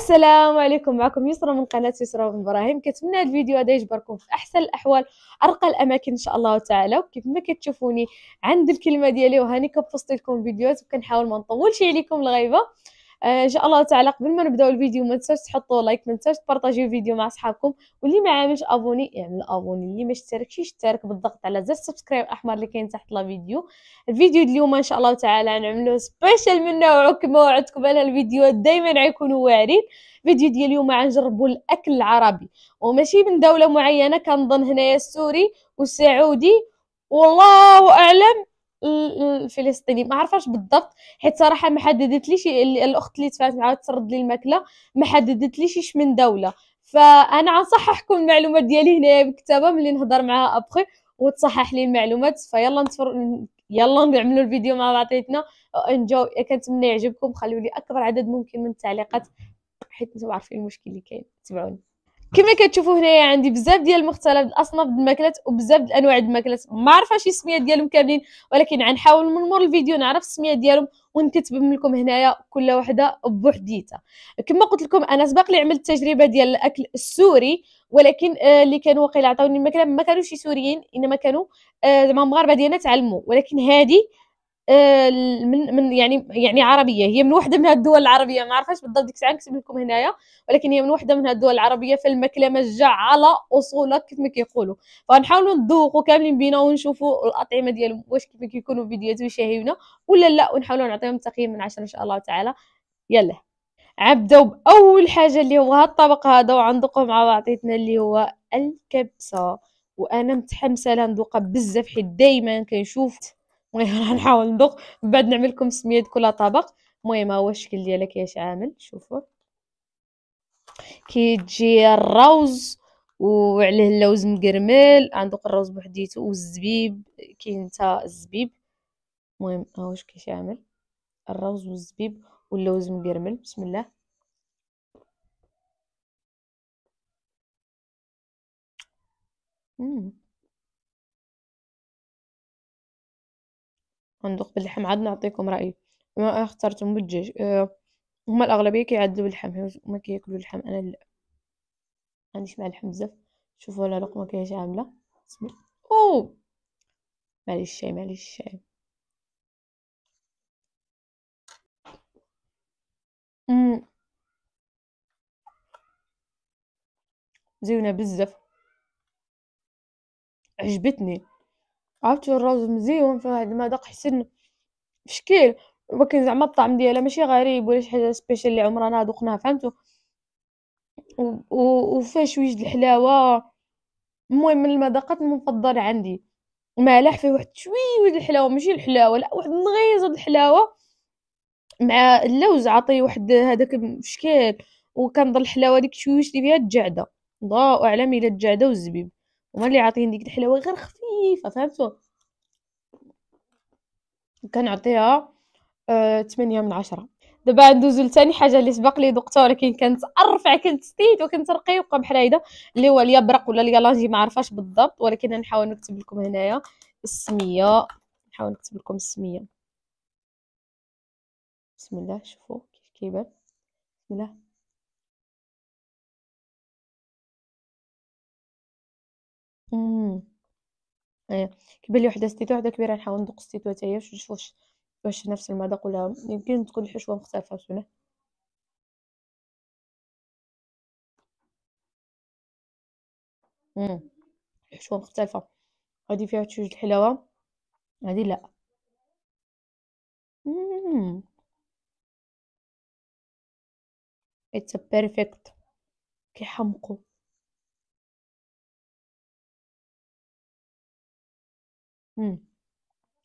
السلام عليكم، معكم يسرا من قناة يسرا بن ابراهيم. كنتمنى هذا الفيديو هذا يجبركم في احسن الاحوال، ارقى الاماكن ان شاء الله تعالى. وكيف ما كتشوفوني عند الكلمه ديالي وهاني كنبوست لكم فيديوهات، وكنحاول ما نطولش عليكم الغيبه. ان شاء الله تعالى قبل ما نبداو الفيديو ما تنساوش تحطوا لايك، ما تنساوش تبارطاجيو الفيديو مع صحابكم، واللي ما عاملش ابوني يعمل ابوني، اللي ما اشتركش يشترك بالضغط على زر سبسكرايب احمر اللي كاين تحت لا فيديو. الفيديو اليوم ان شاء الله تعالى نعملوه سبيشال من نوعه كما وعدتكم. انا الفيديوهات دائما غيكونوا واعرين. الفيديو ديال اليوم غنجربوا الاكل العربي، وماشي من دوله معينه، كنظن هنايا السوري والسعودي والله اعلم الفلسطيني، ما عرفاش بالضبط حيت صراحه ما حددتليش الاخت اللي تفاعلت معاها تسرد لي الماكله، ما حددتليش اش من دوله. فانا غنصححكم المعلومات ديالي هنايا بكتابه ملي نهضر معاها ابخي وتصحح لي المعلومات. فيلا يلا نعملوا الفيديو مع بعضياتنا. انجو، كنتمنى يعجبكم. خليوا لي اكبر عدد ممكن من التعليقات حيت نتوما عارفين المشكل اللي كاين. تبعوني. كما كتشوفوا هنايا عندي بزاف ديال مختلف الاصناف د الماكلات وبزاف د الانواع د الماكلات، ما عرفاش السميات ديالهم كاملين، ولكن غنحاول من مور الفيديو نعرف السميات ديالهم ونكتب لكم هنايا كل وحده بوحديتها. كما قلت لكم انا سبق لي عملت تجربه ديال الاكل السوري، ولكن اللي كانوا واقيلا عطاوني الماكله ما كانوش سوريين، انما كانوا زعما مغاربه ديالنا تعلموا. ولكن هذه من يعني عربيه، هي من وحده من الدول العربيه، ما عرفاش بالضبط ديك الساعه نكتب لكم هنايا، ولكن هي من وحده من الدول العربيه. فالماكله مرجع على اصولها كيف ما كيقولوا. فغنحاولوا نذوقوا كاملين بينا ونشوفوا الاطعمه ديالهم واش كيف كيكونوا فيديوهات يشاهيونا ولا لا، ونحاولوا نعطيهم تقييم من 10 ان شاء الله تعالى. يلا عبدوا باول حاجه اللي هو هاد الطبق هذا، وغندوقوه مع بعضياتنا اللي هو الكبسه. وانا متحمسه لها ندوقها بزاف حيت دائما كنشوف. المهم غنحاول ندوق من بعد نعمل لكم سميات كل طبق. المهم ها هو الشكل ديالها كيفاش عامل، شوفوا كيجي الروز وعليه اللوز مقرمل. عندك الروز بوحديته والزبيب، كاين حتى الزبيب. المهم ها هو كيفاش عامل الروز والزبيب واللوز مقرمل. بسم الله. غندوق باللحم عاد نعطيكم رايي. ما اخترتم بالدجاج. هما الاغلبيه كيعدلوا باللحم، هما كياكلوا اللحم، انا لا، ما عنديش مع اللحم بزاف. شوفوا لا لقمه كيفاش عامله. بسم الله. اوه معليش الشاي، معليش الشاي. زينه بزاف، عجبتني. عرفتوا الرز مزيون فواحد المذاق حسن في شكل، ولكن زعما الطعم ديالها ماشي غريب ولا شي حاجه سبيشال اللي عمرنا ذقناها، فهمتوا؟ وفيها شويه د الحلاوه. المهم من المذاقات المفضله عندي. مالح فيه واحد شويه د الحلاوه، ماشي الحلاوه لا، واحد النغيزه د الحلاوه مع اللوز عاطيه واحد هذاك في شكل. وكنظن الحلاوه ديك شويه اللي فيها الجعده، الله اعلم الا الجعده والزبيب هما اللي عاطيين ديك الحلاوه غير خفيفه، فهمتوا؟ كنعطيها 8 من 10. دابا ندوزو لثاني حاجه اللي سبق لي ذقتها، ولكن كانت ارفع، كنت ستيت وكنت رقيقه بحال هيدا، اللي هو اليبرق ولا اليالانجي، ما عرفاش بالضبط، ولكن نحاول نكتب لكم هنايا السميه. نحاول نكتب لكم السميه. بسم الله. شوفوا كيف كيبان. بسم الله. ايه كيبان لي وحده ستيت وحده كبيره. نحاول ندوق ستيت حتى هي باش نشوف واش نفس المذاق ولا يمكن تكون الحشوه مختلفه. بسم الله. الحشوه مختلفه، هذه فيها شويه الحلاوه، هذه لا. اتس بيرفكت. كيحمقوا.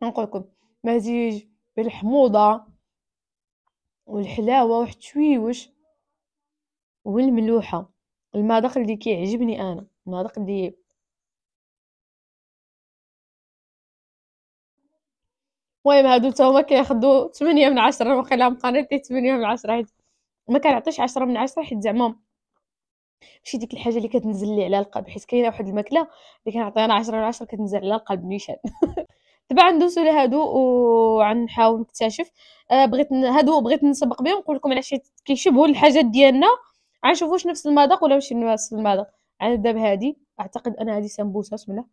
نقول لكم مزيج بين الحموضه والحلاوه واحد شويوش والملوحه. المذاق اللي كيعجبني انا، المذاق اللي المهم هادو تا هما كياخدو 8 من 10. واخا مقارنتي 8 من 10 حيت ما كنعطيش 10 من 10 حيت زعما ماشي ديك الحاجه اللي كتنزل لي على القلب، حيت كاينه واحد الماكله اللي كنعطيها انا 10 من 10 كتنزل على القلب نيشان. دابا غندوزو لهادو وغنحاول نكتشف. هادو بغيت نسبق بهم نقول لكم على شي كيشبهوا الحاجات ديالنا، غنشوفوا واش نفس المذاق ولا ماشي نفس المذاق. عاد دابا هادي اعتقد ان هادي سمبوسه، بسم الله.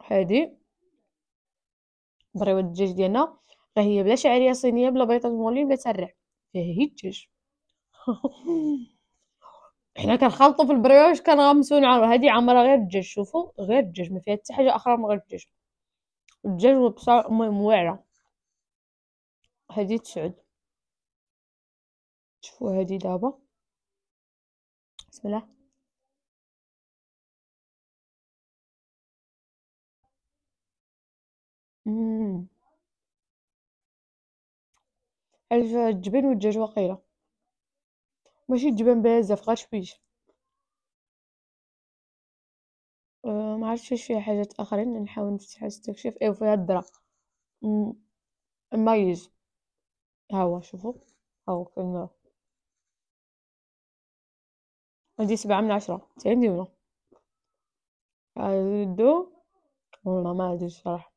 هادي بريوه الدجاج ديالنا، راه هي بلا شعريه صينيه بلا بيضه مولين بلا ترع، فيها هي الدجاج. حنا كنخلطوا في البريوش كنغمسوا نعمرو، هادي عامره غير الدجاج، شوفوا غير الدجاج، ما فيها حتى حاجه اخرى من غير الدجاج. الدجاج والبصل المهم واعره. هادي تسعد، شوفوا هادي دابا، بسم الله. امم هادي فيها الجبن والدجاج واقيلا، ماشي الجبن بزاف غير شويش. ما عرفتش واش فيها حاجات اخرين، نحاول نستكشف. ايوا فيها الذره. أمم، مايز. ها هو شوفوا، ها هو كاين. هادي 7 من 10 تاهي مزيونة. هادو والله ما عادش الصراحة،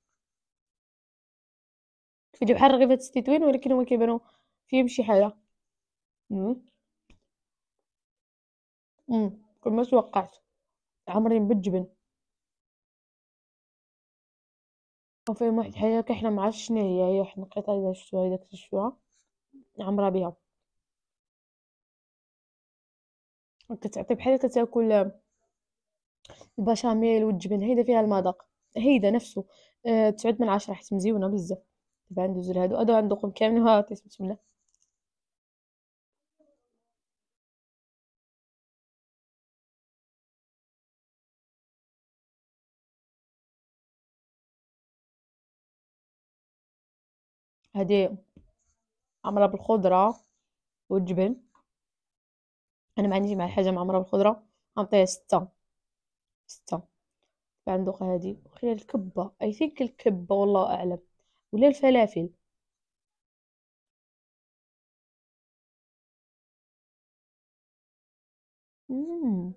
كيدير بحال رغيفات التطوين ولكن هما كيبانو فيهم شي حاجة. أمم، كما توقعت، عامرين بالجبن، وفيهم واحد الحاجة حنا ما عرفتش شنو هي واحد النقيطة إذا شفتوها إذا كتشوفوها عامرة بها، كتعطي بحال كتاكل البشاميل والجبن، هيدا فيها المذاق، هيدا نفسه. 9 من 10 حيت مزيونة بزاف. دابا ندوزو لهادو غندوقهم كاملين، ها بسم الله. هادي عامرة بالخضرة والجبن، أنا ما عنديش مع الحاجة معمرة بالخضرة، غنعطيها 6. غندوق هادي وخير الكبة، اي ثينك الكبة والله أعلم، ولا الفلافل. مم.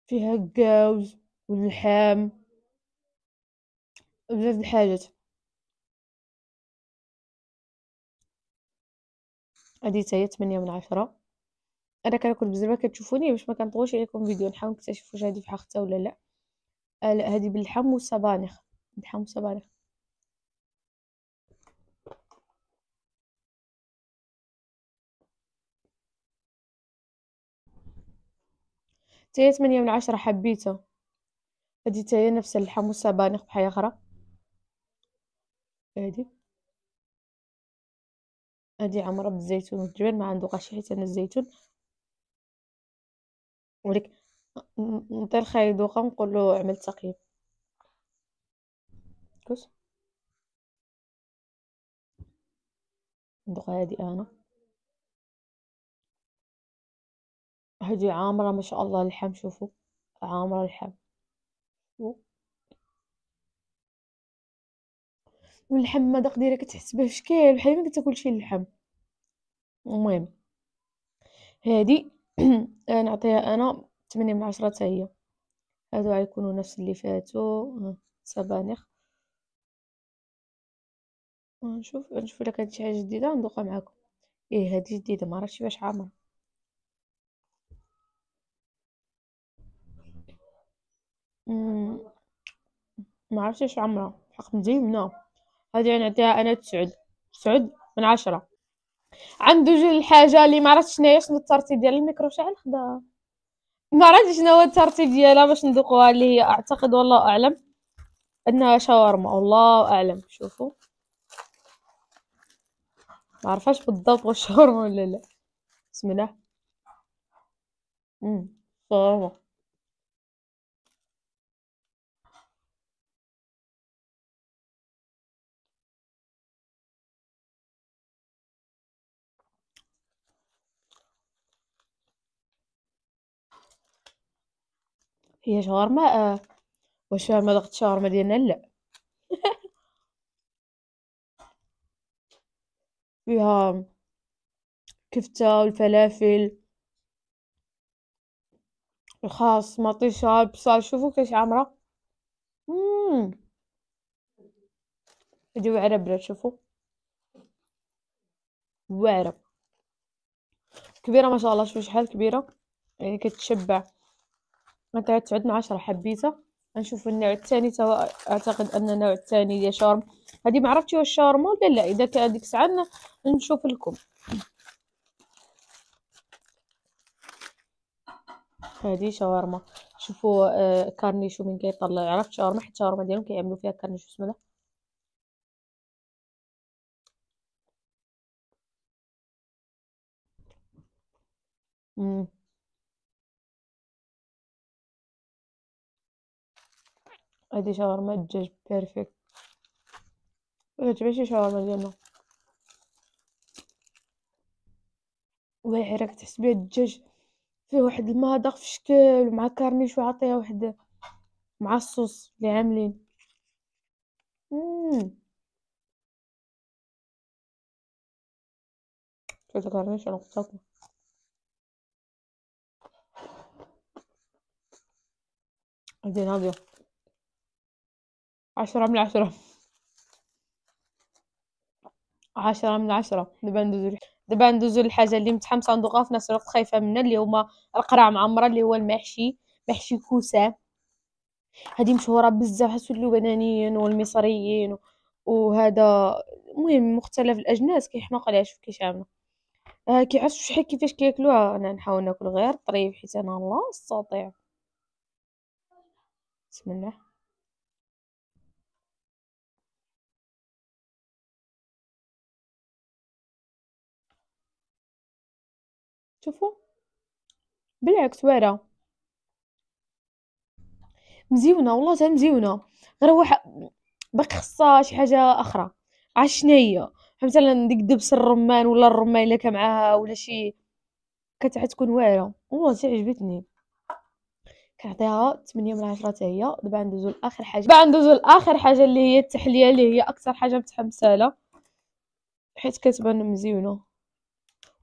فيها الجوز واللحم بزاف د الحاجات. هادي تا هي 8 من 10. انا كناكل بزاف، ما كتشوفوني باش ما كنطولش عليكم فيديو، نحاول نكتشف واش هادي فيها ختا ولا لا. لا هادي باللحم والسبانخ، اللحم والسبانخ. تا هي 8 من 10 حبيتها. هادي تا هي نفس اللحم والسبانخ بحاجة أخرى. هادي هادي عامرة بالزيتون والجبن، ما عندوقاش حيت أنا الزيتون، ولكن نعطي الخاي يدوقها ونقولو عملت تقييم. كوس ندوق هادي أنا. هادي عامرة ما شاء الله اللحم، شوفوا عامرة اللحم، واللحم المذاق ديالها كتحس به في شكل بحال ما كتاكل شي اللحم. المهم هادي نعطيها انا 8 من 10 حتى هي. هادو غيكونوا نفس اللي فاتوا. سبانخ. نشوف الا كانت شي حاجه جديده ندوقها معكم. ايه هادي جديده، ما عرفتش واش عامره. مم، ما عرفتش واش عامره، حق مزيونه. هادي غنعطيها انا 9 من 10. عنده جوج الحاجه اللي ما عرفتش شنو الترتيب ديال الميكرو شاعل خدا، ما عرفتش شنو هو الترتيب ديالها باش ندوقوها، اللي هي اعتقد والله اعلم انها شاورما، والله اعلم. شوفوا ما عرفاش بالضبط واش شاورما ولا لا. بسم الله. شاورما. هي شاورما واش فيها مذاق الشاورما ديالنا؟ لا. فيها كفتة والفلافل، الخاص، مطيشة، البصل، شوفوا كيفاش عامرة. إمم، هادي واعرة بنات شوفوا، واعرة، كبيرة ما شاء الله، شوفوا شحال كبيرة، يعني كتشبع. مثلا تعود من 10 حبيتها. غنشوفو النوع الثاني توا، اعتقد ان النوع الثاني ديال شاورما. هادي ما عرفتش واش شاورما ولا لا، اذا كان ديك الساعه نشوف لكم. هادي شاورما، شوفوا كارنيشو من كيطلع، عرفت شاورما حيت الشاورما ديالهم كيعملوا فيها كارنيشو، بسم الله. مم. هادي شاورما دجاج بيرفكت، مكتعجبنيش الشاورما ديالنا، واعره، كتحس بها الدجاج فيه واحد المذاق في شكل، مع كارنيشو عطيها واحد، مع الصوص اللي عاملين. مم. شوف الكارنيشو انا كنت تاكل. هادي ناضيه 10 من 10، 10 من 10. دابا ندوزو للحاجة اللي متحمسة ندوقها في نفس الوقت خايفة منها، اللي هما القرع معمرة، اللي هو المحشي، محشي كوسة. هادي مشهورة بزاف، حتى اللبنانيين والمصريين وهذا، المهم مختلف الأجناس كيحماقوا عليها. شوف كيش عاملة، كيعرفتوا شحال كيفاش كياكلوها. أنا نحاول ناكل غير طريف حيت أنا لا أستطيع. بسم الله. شوفوا، بالعكس واعرة، مزيونة والله تا مزيونة، غير واحد باقي خصها شي حاجة أخرى. عرفت شناهي؟ مثلا ديك دبس الرمان ولا الرمان إلا كان معاها ولا شي، كتكون واعرة والله تا عجبتني. كنعطيها 8 من 10 حتى هي. دابا ندوزو لآخر حاجة اللي هي التحلية، اللي هي أكثر حاجة متحمسة لها حيت كتبان مزيونة،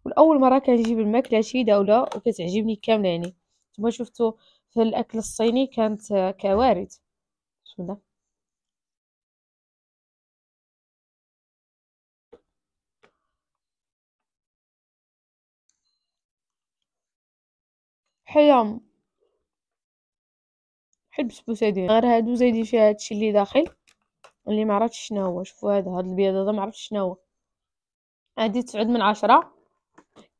والأول مرة كنجيب الماكلة شي دولة وكتعجبني كاملة. يعني نتوما شفتو في الأكل الصيني كانت كوارث. بسم الله. حية بحال البسبوسة ديالي، غير هادو زايدين فيها هادشي اللي داخل اللي ما عرفتش شنو هو. شوفوا هاد البيض هذا ما عرفتش شنو هو. هادي 9 من 10.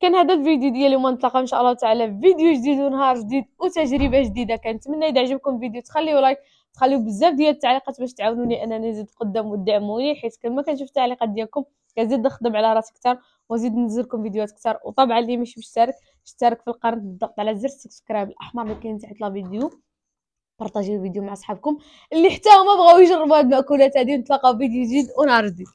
كان هذا الفيديو ديالي، وما نتلاقاو ان شاء الله تعالى في فيديو جديد ونهار جديد وتجربه جديده. كنتمنى اذا عجبكم الفيديو تخليو لايك، تخليو بزاف ديال التعليقات باش تعاونوني انني نزيد قدام وتدعموني، حيت كما كنشوف التعليقات ديالكم كنزيد نخدم على راسي اكثر وزيد ننزل لكم فيديوهات اكثر. وطبعا اللي ماشي مشترك، اشترك في القناه بالضغط على زر السبسكرايب الاحمر اللي كاين تحت لا فيديو. بارطاجيو الفيديو مع صحابكم اللي حتى هما بغاو يجربوا هاد المأكولات هادي. نتلاقاو في فيديو جديد ونهار جديد.